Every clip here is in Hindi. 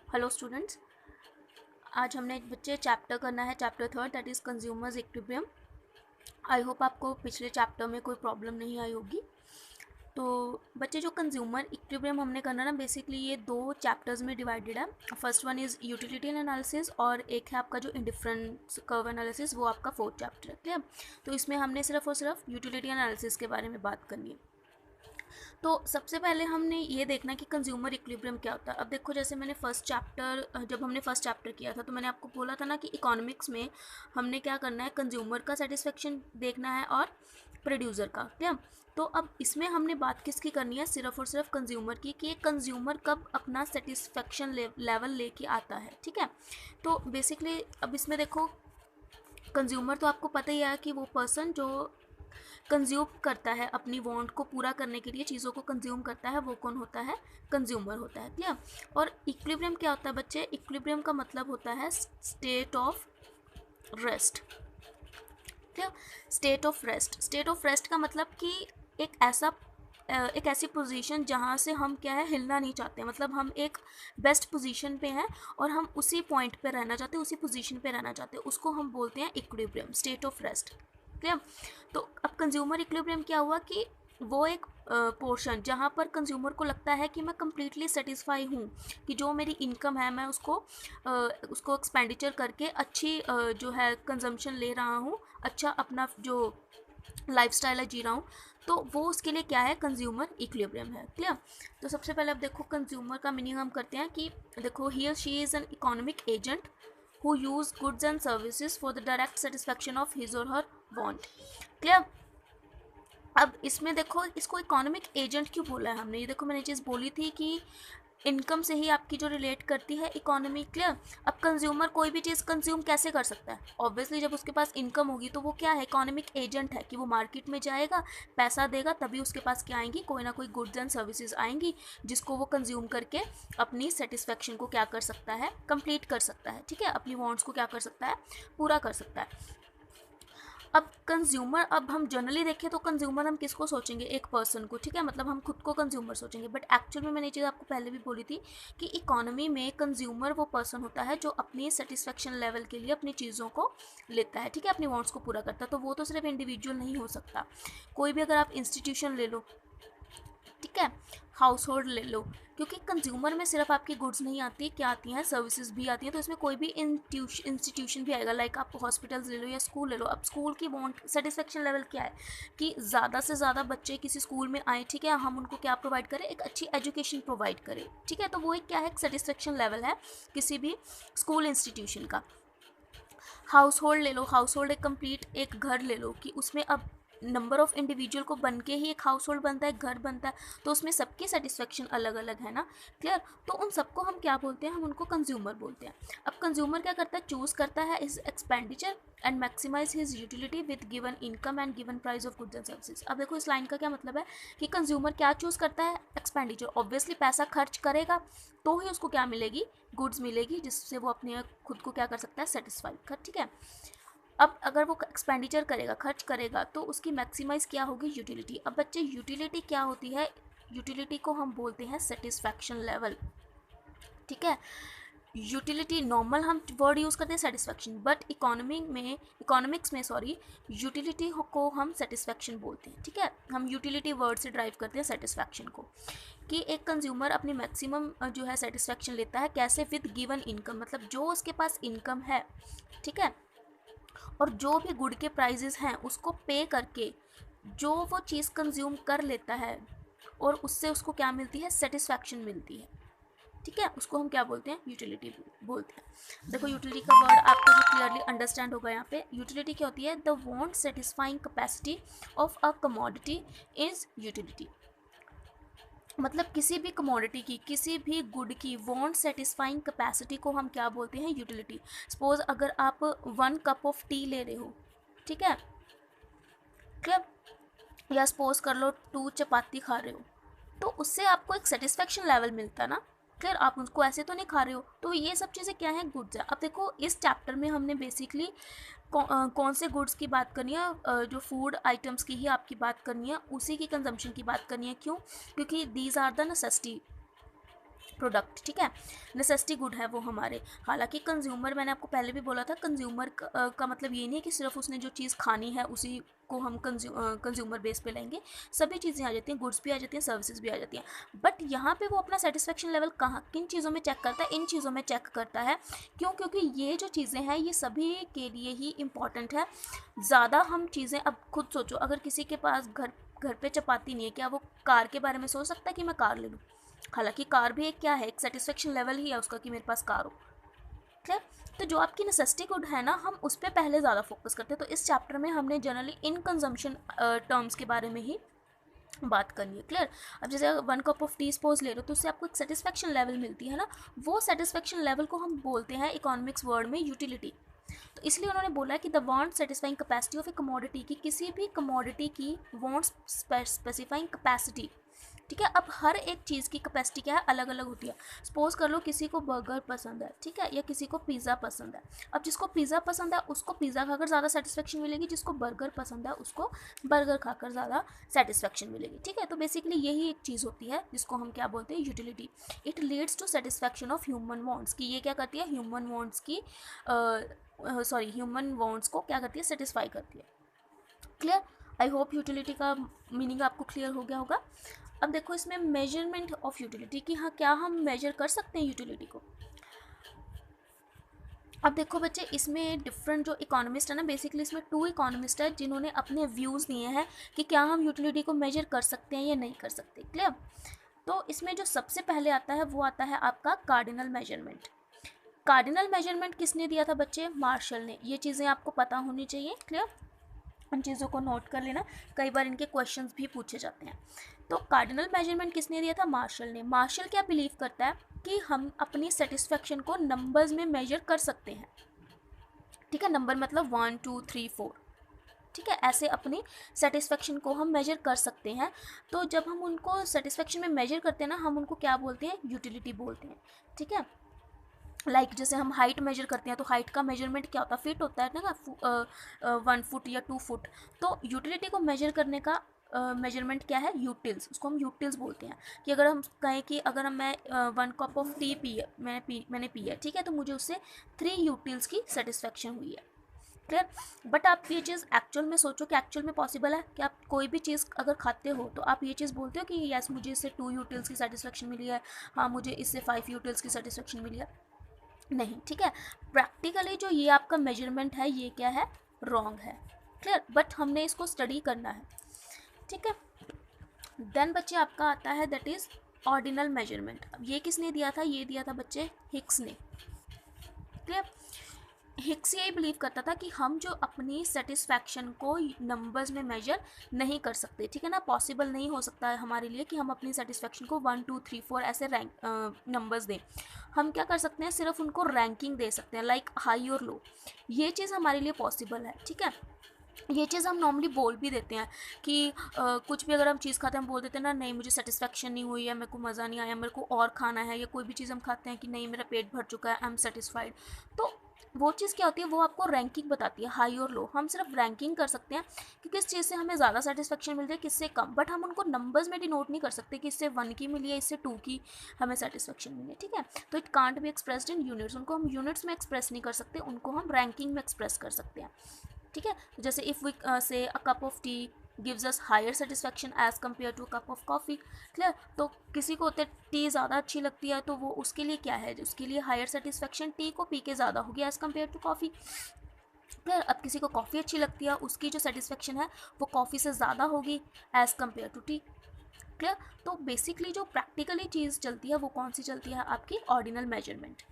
हेलो स्टूडेंट्स, आज हमने एक बच्चे चैप्टर करना है, chapter third, that is consumers equilibrium. I hope आपको पिछले चैप्टर में कोई प्रॉब्लम नहीं आई होगी। तो बच्चे जो कंज्यूमर इक्विलिब्रियम हमने करना ना, बेसिकली ये दो चैप्टर्स में डिवाइडेड है। First one is utility analysis और एक है आपका जो इंडिफरेंस कर्व एनालिसिस, वो आपका फोर्थ चैप्टर है। क्लियर? तो इसमें हमने सिर्फ और सिर्फ यूटिलिटी एनालिसिस के बारे में बात करनी है। तो सबसे पहले हमने ये देखना कि कंज्यूमर इक्विलिब्रियम क्या होता है। अब देखो, जैसे मैंने जब हमने फर्स्ट चैप्टर किया था तो मैंने आपको बोला था ना कि इकोनॉमिक्स में हमने क्या करना है, कंज्यूमर का सेटिस्फेक्शन देखना है और प्रोड्यूसर का। क्या? तो अब इसमें हमने बात किसकी करनी है, सिर्फ और सिर्फ कंज्यूमर की, कि कंज्यूमर कब अपना सेटिस्फेक्शन लेवल लेके आता है। ठीक है? तो बेसिकली अब इसमें देखो, कंज्यूमर तो आपको पता ही है कि वो पर्सन जो कंज्यूम करता है, अपनी वांट को पूरा करने के लिए चीज़ों को कंज्यूम करता है, वो कौन होता है, कंज्यूमर होता है। क्लियर? और इक्विलिब्रियम क्या होता है बच्चे, इक्विलिब्रियम का मतलब होता है state of rest. Clear? State of rest का मतलब कि एक ऐसी पोजीशन जहाँ से हम क्या है, हिलना नहीं चाहते, मतलब हम एक बेस्ट पोजीशन पे हैं और हम उसी पॉइंट पे रहना चाहते हैं, उसी पोजीशन पे रहना चाहते हैं, उसको हम बोलते हैं equilibrium, state of rest. Clear? तो अब कंज्यूमर इक्विलिब्रियम क्या हुआ कि वो एक पोर्शन जहाँ पर कंज्यूमर को लगता है कि मैं कम्प्लीटली सेटिस्फाई हूँ, कि जो मेरी इनकम है मैं उसको एक्सपेंडिचर करके अच्छी जो है कंजम्पशन ले रहा हूँ, अच्छा अपना जो लाइफस्टाइल है जी रहा हूँ, तो वो उसके लिए क्या है, कंज्यूमर इक्विलिब्रियम है। क्लियर? तो सबसे पहले अब देखो, कंज्यूमर का मीनिंग हम करते हैं कि देखो, ही और she is an economic agent who use goods and services for the direct satisfaction of his or her want. Clear? अब इसमें देखो, इसको इकोनॉमिक एजेंट क्यों बोला है हमने, ये देखो मैंने चीज़ बोली थी कि इनकम से ही आपकी जो रिलेट करती है इकोनॉमी। क्लियर? अब कंज्यूमर कोई भी चीज़ कंज्यूम कैसे कर सकता है, ऑब्वियसली जब उसके पास इनकम होगी, तो वो क्या है, इकोनॉमिक एजेंट है, कि वो मार्केट में जाएगा, पैसा देगा, तभी उसके पास क्या आएंगी, कोई ना कोई गुड्स एंड सर्विसेज आएंगी, जिसको वो कंज्यूम करके अपनी सेटिस्फेक्शन को क्या कर सकता है, कंप्लीट कर सकता है। ठीक है? अपनी वांट्स को क्या कर सकता है, पूरा कर सकता है। अब कंज्यूमर, अब हम जनरली देखें तो कंज्यूमर हम किसको सोचेंगे, एक पर्सन को। ठीक है? मतलब हम खुद को कंज्यूमर सोचेंगे, बट एक्चुअल में मैंने ये चीज़ आपको पहले भी बोली थी कि इकोनॉमी में कंज्यूमर वो पर्सन होता है जो अपनी सेटिस्फेक्शन लेवल के लिए अपनी चीज़ों को लेता है। ठीक है? अपनी वांट्स को पूरा करता है। तो वो तो सिर्फ इंडिविजुअल नहीं हो सकता, कोई भी, अगर आप इंस्टीट्यूशन ले लो, ठीक है, हाउस होल्ड ले लो, क्योंकि कंज्यूमर में सिर्फ आपकी गुड्स नहीं आती, क्या आती हैं, सर्विसेज भी आती हैं। तो इसमें कोई भी इंस्टीट्यूशन भी आएगा, लाइक आप हॉस्पिटल्स ले लो या स्कूल ले लो। अब स्कूल की वांट सेटिस्फेक्शन लेवल क्या है, कि ज़्यादा से ज़्यादा बच्चे किसी स्कूल में आए, ठीक है, हम उनको क्या प्रोवाइड करें, एक अच्छी एजुकेशन प्रोवाइड करें। ठीक है? तो वो एक क्या है, एक सेटिस्फेक्शन लेवल है किसी भी स्कूल इंस्टीट्यूशन का। हाउस होल्ड ले लो, हाउस होल्ड एक कंप्लीट एक घर ले लो, कि उसमें अब नंबर ऑफ इंडिविजुअल को बन के ही एक हाउस होल्ड बनता है, एक घर बनता है, तो उसमें सबकी सेटिस्फेक्शन अलग अलग है ना। क्लियर? तो उन सबको हम क्या बोलते हैं, हम उनको कंज्यूमर बोलते हैं। अब कंज्यूमर क्या करता है, चूज करता है इस expenditure and maximise his utility with given income and given price of goods and services. अब देखो, इस लाइन का क्या मतलब है कि कंज्यूमर क्या चूज करता है, एक्सपेंडिचर, ऑब्वियसली पैसा खर्च करेगा तो ही उसको क्या मिलेगी, गुड्स मिलेगी, जिससे वो अपने खुद को क्या कर सकता है, सेटिस्फाई कर। ठीक है? अब अगर वो एक्सपेंडिचर करेगा, खर्च करेगा, तो उसकी मैक्सिमाइज क्या होगी, यूटिलिटी। अब बच्चे, यूटिलिटी क्या होती है, यूटिलिटी को हम बोलते हैं सेटिस्फैक्शन लेवल। ठीक है? यूटिलिटी नॉर्मल हम वर्ड यूज़ करते हैं सेटिस्फैक्शन, बट इकोनॉमिक्स में सॉरी, यूटिलिटी को हम सेटिस्फैक्शन बोलते हैं। ठीक है? हम यूटिलिटी वर्ड से ड्राइव करते हैं सेटिस्फैक्शन को, कि एक कंज्यूमर अपनी मैक्सिमम जो है सेटिस्फैक्शन लेता है, कैसे, विद गिवन इनकम, मतलब जो उसके पास इनकम है, ठीक है, और जो भी गुड के प्राइजेस हैं उसको पे करके जो वो चीज़ कंज्यूम कर लेता है, और उससे उसको क्या मिलती है, सेटिस्फैक्शन मिलती है। ठीक है? उसको हम क्या बोलते हैं, यूटिलिटी बोलते हैं। देखो, यूटिलिटी का वर्ड आपको जो क्लियरली अंडरस्टैंड होगा यहाँ पे, यूटिलिटी क्या होती है, the want satisfying capacity of a commodity is utility. मतलब किसी भी कमोडिटी की, किसी भी गुड की वांट सेटिस्फाइंग कैपेसिटी को हम क्या बोलते हैं, यूटिलिटी। सपोज अगर आप 1 कप ऑफ टी ले रहे हो, ठीक है, क्या, या सपोज कर लो 2 चपाती खा रहे हो, तो उससे आपको एक सेटिस्फेक्शन लेवल मिलता है ना। क्लियर? आप उसको ऐसे तो नहीं खा रहे हो, तो ये सब चीज़ें क्या है, गुड्स है। अब देखो, इस चैप्टर में हमने बेसिकली कौन से गुड्स की बात करनी है, जो फूड आइटम्स की ही आपकी बात करनी है, उसी की कंजम्पशन की बात करनी है। क्यों? क्योंकि these are the necessity, product, ठीक है, नेसेसिटी गुड है वो हमारे। हालांकि कंज्यूमर, मैंने आपको पहले भी बोला था, कंज्यूमर का मतलब ये नहीं है कि सिर्फ उसने जो चीज़ खानी है उसी को हम कंज्यूमर बेस पे लेंगे, सभी चीज़ें आ जाती हैं, गुड्स भी आ जाती हैं, सर्विसेज भी आ जाती हैं। बट यहाँ पे वो अपना सेटिस्फेक्शन लेवल कहाँ, किन चीज़ों में चेक करता है, इन चीज़ों में चेक करता है। क्यों? क्योंकि ये जो चीज़ें हैं ये सभी के लिए ही इम्पॉर्टेंट है। ज़्यादा हम चीज़ें, अब खुद सोचो, अगर किसी के पास घर पे चपाती नहीं है, क्या वो कार के बारे में सोच सकता है कि मैं कार ले लूँ? हालांकि कार भी एक क्या है, एक सेटिस्फेक्शन लेवल ही है उसका कि मेरे पास कार हो। ठीक है, तो जो आपकी नेसेसिटी गुड है ना, हम उस पर पहले ज़्यादा फोकस करते हैं। तो इस चैप्टर में हमने जनरली इन कंजम्पशन टर्म्स के बारे में ही बात करनी है। क्लियर? अब जैसे 1 कप ऑफ टी सपोज ले लो, तो उससे आपको एक सेटिस्फेक्शन लेवल मिलती है ना, वो सेटिस्फेक्शन लेवल को हम बोलते हैं इकोनॉमिक्स वर्ड में यूटिलिटी। तो इसलिए उन्होंने बोला कि the want satisfying capacity of A commodity, की किसी भी कमोडिटी की वांट स्पेसिफाइंग कैपेसिटी। ठीक है, अब हर एक चीज़ की कैपेसिटी क्या है, अलग अलग होती है। सपोज कर लो किसी को बर्गर पसंद है, ठीक है, या किसी को पिज़्ज़ा पसंद है। अब जिसको पिज़्ज़ा पसंद है उसको पिज़्ज़ा खाकर ज़्यादा सेटिस्फेक्शन मिलेगी, जिसको बर्गर पसंद है उसको बर्गर खाकर ज़्यादा सेटिस्फेक्शन मिलेगी। ठीक है, तो बेसिकली यही एक चीज़ होती है जिसको हम क्या बोलते हैं, utility. It leads to satisfaction of human wants, कि ये क्या करती है, ह्यूमन वांट्स की ह्यूमन वांट्स को क्या करती है, सेटिस्फाई करती है। क्लियर? आई होप यूटिलिटी का मीनिंग आपको क्लियर हो गया होगा। अब देखो इसमें मेजरमेंट ऑफ यूटिलिटी, कि हाँ क्या हम मेजर कर सकते हैं यूटिलिटी को। अब देखो बच्चे, इसमें डिफरेंट जो इकोनॉमिस्ट है ना, बेसिकली इसमें 2 इकोनॉमिस्ट है जिन्होंने अपने व्यूज़ दिए हैं कि क्या हम यूटिलिटी को मेजर कर सकते हैं या नहीं कर सकते। क्लियर? तो इसमें जो सबसे पहले आता है वो आता है आपका कार्डिनल मेजरमेंट। कार्डिनल मेजरमेंट किसने दिया था बच्चे? मार्शल ने। ये चीज़ें आपको पता होनी चाहिए। क्लियर? उन चीज़ों को नोट कर लेना, कई बार इनके क्वेश्चंस भी पूछे जाते हैं। तो कार्डिनल मेजरमेंट किसने दिया था? मार्शल ने। मार्शल क्या बिलीव करता है कि हम अपनी सेटिस्फेक्शन को नंबर्स में मेजर कर सकते हैं। ठीक है, नंबर मतलब 1 2 3 4, ठीक है, ऐसे अपनी सेटिस्फेक्शन को हम मेजर कर सकते हैं। तो जब हम उनको सेटिस्फेक्शन में मेजर करते हैं ना, हम उनको क्या बोलते हैं? यूटिलिटी बोलते हैं। ठीक है, लाइक जैसे हम हाइट मेजर करते हैं, तो हाइट का मेजरमेंट क्या होता है? फीट होता है ना, 1 फुट या 2 फुट। तो यूटिलिटी को मेजर करने का मेजरमेंट क्या है? यूटिल्स, उसको हम यूटिल्स बोलते हैं। कि अगर हम कहें कि अगर मैं 1 कप ऑफ टी पी है, मैंने पी है, ठीक है, तो मुझे उससे 3 यूटिल्स की सेटिस्फेक्शन हुई है। क्लियर? बट आप ये चीज़ एक्चुअल में सोचो कि एक्चुअल में पॉसिबल है कि आप कोई भी चीज़ अगर खाते हो तो आप ये चीज़ बोलते हो कि यस मुझे इससे 2 यूटिल्स की सेटिस्फेक्शन मिली है, हाँ मुझे इससे 5 यूटिल्स की सेटिस्फेक्शन मिली है? नहीं। ठीक है, प्रैक्टिकली जो ये आपका मेजरमेंट है ये क्या है? रॉन्ग है। क्लियर? बट हमने इसको स्टडी करना है। ठीक है, देन बच्चे आपका आता है दैट इज ऑर्डिनल मेजरमेंट। अब ये किसने दिया था? ये दिया था बच्चे हिक्स ने। क्लियर? हिक्स यही बिलीव करता था कि हम जो अपनी सेटिस्फैक्शन को नंबर्स में मेजर नहीं कर सकते। ठीक है ना, पॉसिबल नहीं हो सकता है हमारे लिए कि हम अपनी सेटिस्फैक्शन को 1 2 3 4 ऐसे रैंक नंबर्स दें। हम क्या कर सकते हैं? सिर्फ उनको रैंकिंग दे सकते हैं, लाइक हाई और लो। ये चीज़ हमारे लिए पॉसिबल है। ठीक है, ये चीज़ हम नॉर्मली बोल भी देते हैं कि कुछ भी अगर हम चीज़ खाते हैं, हम बोल देते हैं ना, नहीं मुझे सेटिस्फेक्शन नहीं हुई है, मेरे को मज़ा नहीं आया, मेरे को और खाना है। या कोई भी चीज़ हम खाते हैं कि नहीं मेरा पेट भर चुका है, आई एम सेटिस्फाइड। तो वो चीज़ क्या होती है? वो आपको रैंकिंग बताती है, हाई और लो। हम सिर्फ रैंकिंग कर सकते हैं कि किस चीज़ से हमें ज़्यादा सेटिस्फेक्शन मिल रही है, किससे कम। बट हम उनको नंबर्स में डिनोट नहीं कर सकते कि इससे 1 की मिली है, इससे 2 की हमें सेटिस्फेक्शन मिली है। ठीक है, तो it can't be expressed in units. उनको हम यूनिट्स में एक्सप्रेस नहीं कर सकते, उनको हम रैंकिंग में एक्सप्रेस कर सकते हैं। ठीक है, तो जैसे if we say a cup of tea gives us higher satisfaction as compare to cup of coffee. Clear? तो किसी को होते टी ज़्यादा अच्छी लगती है, तो वो उसके लिए क्या है? उसके लिए हायर सेटिस्फेक्शन टी को पी के ज़्यादा होगी as compare to coffee. Clear? अब किसी को कॉफ़ी अच्छी लगती है, उसकी जो सेटिस्फेक्शन है वो कॉफ़ी से ज़्यादा होगी as compare to tea. Clear? तो बेसिकली जो प्रैक्टिकली चीज़ चलती है वो कौन सी चलती है? आपकी ऑर्डिनल मेजरमेंट।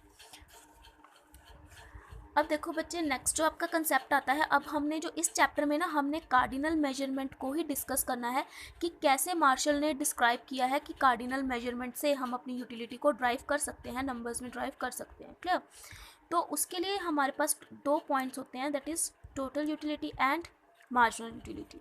अब देखो बच्चे, नेक्स्ट जो आपका कंसेप्ट आता है, अब हमने जो इस चैप्टर में ना हमने कार्डिनल मेजरमेंट को ही डिस्कस करना है कि कैसे मार्शल ने डिस्क्राइब किया है कि कार्डिनल मेजरमेंट से हम अपनी यूटिलिटी को ड्राइव कर सकते हैं, नंबर्स में ड्राइव कर सकते हैं। क्लियर? तो उसके लिए हमारे पास 2 पॉइंट्स होते हैं, that is total utility and marginal utility.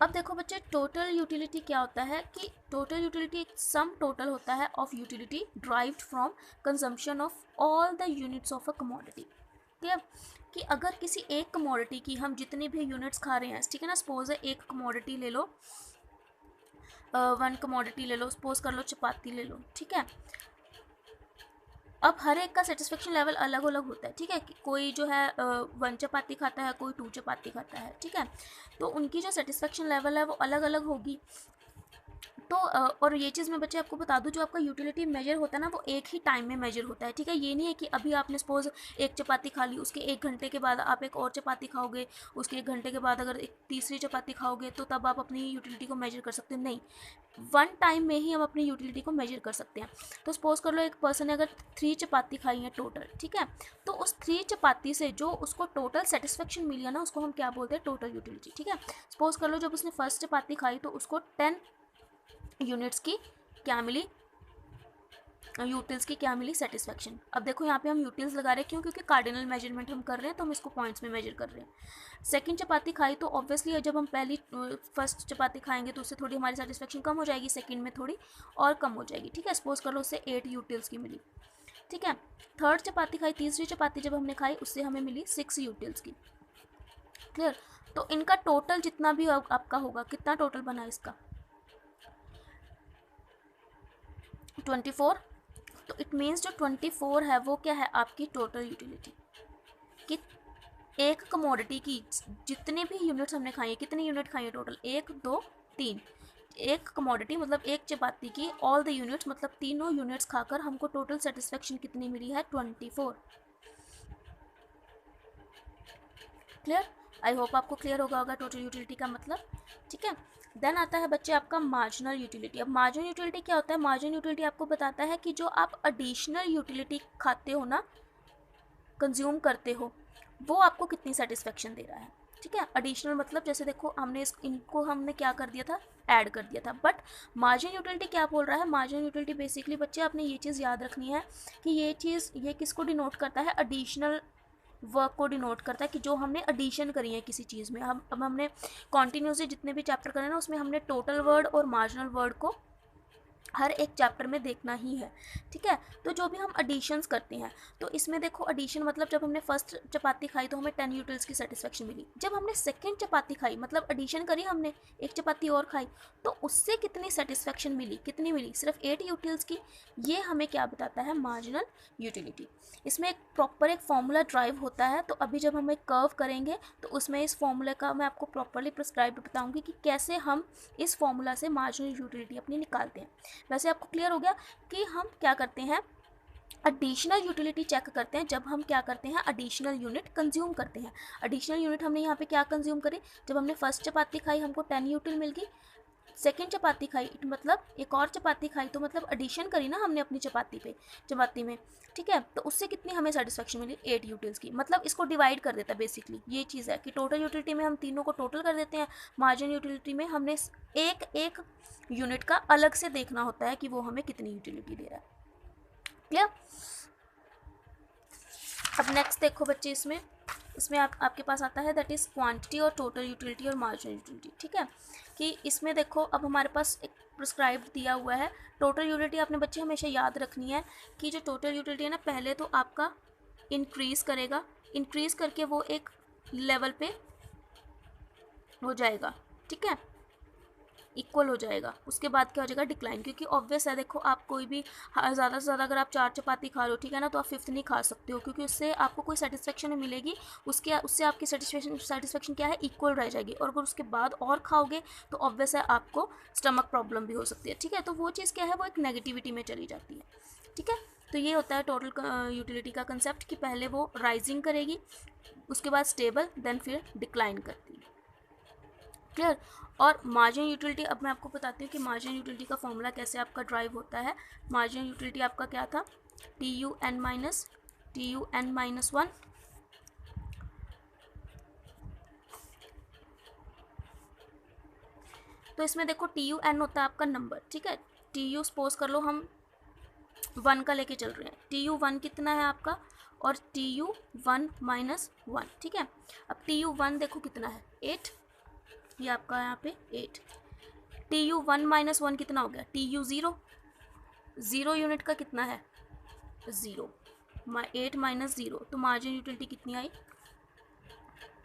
अब देखो बच्चे, टोटल यूटिलिटी क्या होता है? कि टोटल यूटिलिटी एक सम टोटल होता है of utility derived from consumption of all the units of a commodity. ठीक है, कि अगर किसी एक कमोडिटी की हम जितने भी यूनिट्स खा रहे हैं, ठीक है ना, सपोज है एक कमोडिटी ले लो, वन कमोडिटी ले लो, सपोज कर लो चपाती ले लो, ठीक है। अब हर एक का सेटिस्फेक्शन लेवल अलग अलग होता है, ठीक है। कोई जो है 1 चपाती खाता है, कोई 2 चपाती खाता है, ठीक है। तो उनकी जो सेटिस्फेक्शन लेवल है वो अलग अलग होगी। तो और ये चीज़ मैं बच्चे आपको बता दूं, जो आपका यूटिलिटी मेजर होता है ना वो एक ही टाइम में मेजर होता है, ठीक है। ये नहीं है कि अभी आपने सपोज एक चपाती खा ली, उसके 1 घंटे के बाद आप एक और चपाती खाओगे, उसके 1 घंटे के बाद अगर एक तीसरी चपाती खाओगे तो तब आप अपनी यूटिलिटी को मेजर कर सकते हो। नहीं, 1 टाइम में ही हम अपनी यूटिलिटी को मेजर कर सकते हैं। तो सपोज कर लो एक पर्सन ने अगर 3 चपाती खाई है टोटल, ठीक है, तो उस 3 चपाती से जो उसको टोटल सेटिस्फेक्शन मिली है ना, उसको हम क्या बोलते हैं, टोटल यूटिलिटी, ठीक है। सपोज कर लो जब उसने फर्स्ट चपाती खाई तो उसको 10 यूनिट्स की क्या मिली, यूटिल्स की क्या मिली, सेटिस्फेक्शन। अब देखो यहाँ पे हम यूटिल्स लगा रहे हैं, क्यों, क्योंकि कार्डिनल मेजरमेंट हम कर रहे हैं तो हम इसको पॉइंट्स में मेजर कर रहे हैं। सेकंड चपाती खाई तो ऑब्वियसली जब हम पहली फर्स्ट चपाती खाएंगे तो उससे थोड़ी हमारी सेटिस्फेक्शन कम हो जाएगी, सेकंड में थोड़ी और कम हो जाएगी, ठीक है। सपोज कर लो उससे 8 यूटिल्स की मिली, ठीक है। थर्ड चपाती खाई, तीसरी चपाती जब हमने खाई उससे हमें मिली 6 यूटिल्स की, क्लियर। तो इनका टोटल जितना भी आपका होगा, कितना टोटल बना इसका, 24। तो इट मीन्स जो 24 है वो क्या है, आपकी टोटल यूटिलिटी। कि एक कमोडिटी की जितने भी यूनिट्स हमने खाई है, कितनी यूनिट खाई है टोटल, 1 2 3, एक कमोडिटी मतलब एक चपाती की ऑल द यूनिट्स मतलब तीनों यूनिट्स खाकर हमको टोटल सेटिस्फेक्शन कितनी मिली है, 24, क्लियर। आई होप आपको क्लियर होगा टोटल यूटिलिटी का मतलब, ठीक है। देन आता है बच्चे आपका मार्जिनल यूटिलिटी। अब मार्जिनल यूटिलिटी क्या होता है, मार्जिनल यूटिलिटी आपको बताता है कि जो आप एडिशनल यूटिलिटी खाते हो ना, कंज्यूम करते हो, वो आपको कितनी सेटिस्फेक्शन दे रहा है, ठीक है। एडिशनल मतलब जैसे देखो हमने इनको हमने क्या कर दिया था, ऐड कर दिया था। बट मार्जिन यूटिलिटी क्या बोल रहा है, मार्जिन यूटिलिटी बेसिकली बच्चे आपने ये चीज़ याद रखनी है कि ये चीज़ ये किसको डिनोट करता है, एडिशनल वर्क को डिनोट करता है, कि जो हमने एडिशन करी है किसी चीज़ में। अब हमने कॉन्टीन्यूसली जितने भी चैप्टर करे ना उसमें हमने टोटल वर्ड और मार्जिनल वर्ड को हर एक चैप्टर में देखना ही है, ठीक है। तो जो भी हम एडिशंस करते हैं, तो इसमें देखो एडिशन मतलब जब हमने फर्स्ट चपाती खाई तो हमें 10 यूटिल्स की सेटिस्फेक्शन मिली। जब हमने सेकंड चपाती खाई मतलब एडिशन करी हमने, एक चपाती और खाई, तो उससे कितनी सेटिस्फेक्शन मिली, कितनी मिली, सिर्फ 8 यूटिल्स की। ये हमें क्या बताता है, मार्जिनल यूटिलिटी। इसमें एक प्रॉपर एक फॉर्मूला ड्राइव होता है। तो अभी जब हम एक कर्व करेंगे तो उसमें इस फॉर्मूले का मैं आपको प्रॉपरली प्रिस्क्राइब बताऊंगी कि कैसे हम इस फॉर्मूला से मार्जिनल यूटिलिटी अपनी निकालते हैं। वैसे आपको क्लियर हो गया कि हम क्या करते हैं, एडिशनल यूटिलिटी चेक करते हैं जब हम क्या करते हैं, एडिशनल यूनिट कंज्यूम करते हैं। एडिशनल यूनिट हमने यहाँ पे क्या कंज्यूम करी, जब हमने फर्स्ट चपाती खाई हमको 10 यूटिल मिल गई, सेकेंड चपाती खाई मतलब एक और चपाती खाई तो मतलब एडिशन करी ना हमने अपनी चपाती में, ठीक है। तो उससे कितनी हमें सेटिस्फेक्शन मिली, 8 यूटिल्स की। मतलब इसको डिवाइड कर देता है बेसिकली, ये चीज़ है कि टोटल यूटिलिटी में हम तीनों को टोटल कर देते हैं, मार्जिन यूटिलिटी में हमने एक एक यूनिट का अलग से देखना होता है कि वो हमें कितनी यूटिलिटी दे रहा है, क्लियर। अब नेक्स्ट देखो बच्चे, इसमें आपके पास आता है दैट इज़ क्वांटिटी और टोटल यूटिलिटी और मार्जिनल यूटिलिटी, ठीक है। कि इसमें देखो अब हमारे पास एक प्रिस्क्राइब दिया हुआ है। टोटल यूटिलिटी आपने बच्चे हमेशा याद रखनी है कि जो टोटल यूटिलिटी है ना, पहले तो आपका इंक्रीज़ करेगा, इंक्रीज़ करके वो एक लेवल पे हो जाएगा, ठीक है, इक्वल हो जाएगा। उसके बाद क्या हो जाएगा, डिक्लाइन। क्योंकि ऑब्वियस है, देखो आप कोई भी ज़्यादा से ज़्यादा अगर आप 4 चपाती खा रहे हो, ठीक है ना, तो आप 5th नहीं खा सकते हो, क्योंकि उससे आपको कोई सेटिस्फेक्शन नहीं मिलेगी। उससे आपकी सेटिस्फेक्शन क्या है, इक्वल रह जाएगी। और अगर उसके बाद और खाओगे तो ऑब्वियस है आपको स्टमक प्रॉब्लम भी हो सकती है, ठीक है। तो वो चीज़ क्या है, वो एक नेगेटिविटी में चली जाती है, ठीक है। तो ये होता है टोटल यूटिलिटी का कंसेप्ट, कि पहले वो राइजिंग करेगी, उसके बाद स्टेबल, देन फिर डिक्लाइन करती है, क्लियर। और मार्जिन यूटिलिटी, अब मैं आपको बताती हूँ कि मार्जिन यूटिलिटी का फॉर्मूला कैसे आपका ड्राइव होता है। मार्जिन यूटिलिटी आपका क्या था, TUN माइनस 1 तो इसमें देखो TUN होता है आपका नंबर, ठीक है। TU सपोज कर लो हम 1 का लेके चल रहे हैं, TU1 कितना है आपका, और TU1 माइनस 1, ठीक है। अब TU1 देखो कितना है, 8, ये आपका यहाँ पे 8। TU1 माइनस 1 कितना हो गया, TU0, 0 यूनिट का कितना है, 0, 8 माइनस 0, तो मार्जिन यूटिलिटी कितनी आई,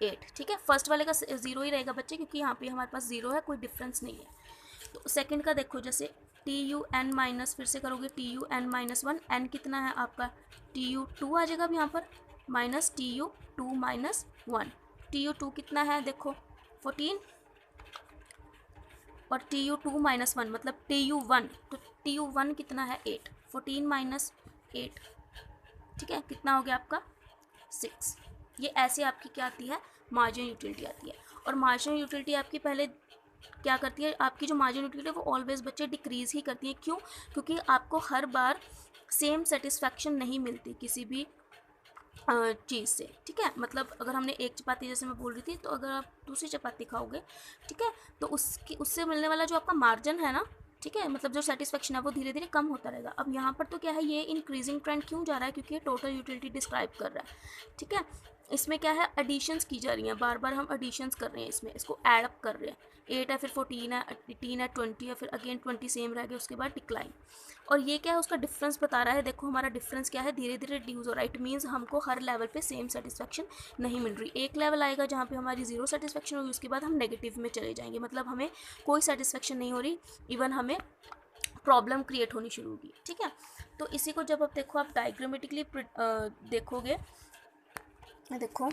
8, ठीक है। फर्स्ट वाले का 0 ही रहेगा बच्चे, क्योंकि यहाँ पे हमारे पास 0 है, कोई डिफरेंस नहीं है, तो सेकंड का देखो, जैसे टी यू एन माइनस, फिर से करोगे T U N minus one, N कितना है आपका टी यू टू आ जाएगा अब यहाँ पर, minus T U two minus one, T U two कितना है देखो 14, और T U two minus one मतलब टी यू वन, तो टी यू वन कितना है 8, 14 माइनस 8, ठीक है, कितना हो गया आपका 6। ये ऐसे आपकी क्या आती है, मार्जिन यूटिलिटी आती है। और मार्जिन यूटिलिटी आपकी पहले क्या करती है, आपकी जो मार्जिन यूटिलिटी है वो ऑलवेज बच्चे डिक्रीज ही करती है। क्यों? क्योंकि आपको हर बार सेम सेटिस्फैक्शन नहीं मिलती किसी भी चीज़ से, ठीक है। मतलब अगर हमने एक चपाती, जैसे मैं बोल रही थी, तो अगर आप दूसरी चपाती खाओगे, ठीक है, तो उससे मिलने वाला जो आपका मार्जिन है ना, ठीक है, मतलब जो सेटिस्फेक्शन है वो धीरे धीरे कम होता रहेगा। अब यहाँ पर तो क्या है, ये इंक्रीजिंग ट्रेंड क्यों जा रहा है, क्योंकि ये टोटल यूटिलिटी डिस्क्राइब कर रहा है, ठीक है। इसमें क्या है, एडिशंस की जा रही हैं, बार बार हम एडिशंस कर रहे हैं, इसमें इसको ऐड अप कर रहे हैं, 8 है फिर 14 है, 18 है, 20 है, फिर अगेन 20 सेम रह गया, उसके बाद डिक्लाइन। और ये क्या है, उसका डिफरेंस बता रहा है। देखो हमारा डिफरेंस क्या है, धीरे धीरे रिड्यूस हो रहा है। इट मीन्स हमको हर लेवल पे सेम सेटिस्फेक्शन नहीं मिल रही। एक लेवल आएगा जहाँ पे हमारी जीरो सेटिस्फेक्शन होगी, उसके बाद हम नेगेटिव में चले जाएंगे, मतलब हमें कोई सेटिस्फेक्शन नहीं हो रही, इवन हमें प्रॉब्लम क्रिएट होनी शुरू होगी, ठीक है। तो इसी को जब आप देखो, आप डायग्रामेटिकली देखोगे, देखो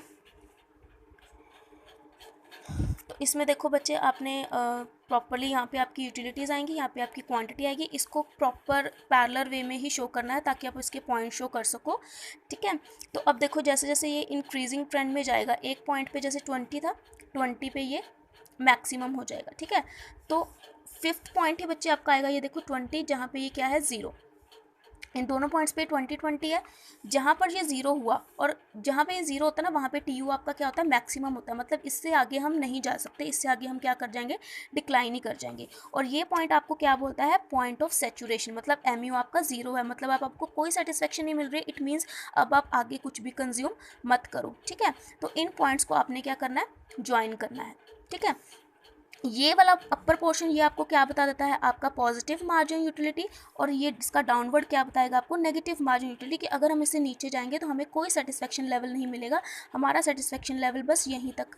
तो इसमें देखो बच्चे, आपने प्रॉपरली यहाँ पे आपकी यूटिलिटीज़ आएंगी, यहाँ पे आपकी क्वांटिटी आएगी, इसको प्रॉपर पैरेलल वे में ही शो करना है ताकि आप इसके पॉइंट शो कर सको, ठीक है। तो अब देखो जैसे जैसे ये इंक्रीजिंग ट्रेंड में जाएगा, एक पॉइंट पे जैसे 20 था, 20 पे ये मैक्सिमम हो जाएगा, ठीक है। तो फिफ्थ पॉइंट ही बच्चे आपका आएगा, ये देखो 20, जहाँ पे ये क्या है 0, इन दोनों पॉइंट्स पे 20 है। जहाँ पर ये 0 हुआ और जहाँ पे ये 0 होता है ना, वहाँ पे टी यू आपका क्या होता है, मैक्सिमम होता है, मतलब इससे आगे हम नहीं जा सकते, इससे आगे हम क्या कर जाएंगे, डिक्लाइन ही कर जाएंगे। और ये पॉइंट आपको क्या बोलता है, पॉइंट ऑफ सेचुरेशन, मतलब एम यू आपका 0 है, मतलब आपको कोई सेटिस्फेक्शन नहीं मिल रही, इट मीन्स अब आप आगे कुछ भी कंज्यूम मत करो, ठीक है। तो इन पॉइंट्स को आपने क्या करना है, ज्वाइन करना है, ठीक है। ये वाला अपर पोर्शन ये आपको क्या बता देता है, आपका पॉजिटिव मार्जिन यूटिलिटी, और ये इसका डाउनवर्ड क्या बताएगा आपको, नेगेटिव मार्जिन यूटिलिटी, कि अगर हम इससे नीचे जाएंगे तो हमें कोई सेटिस्फेक्शन लेवल नहीं मिलेगा, हमारा सेटिस्फेक्शन लेवल बस यहीं तक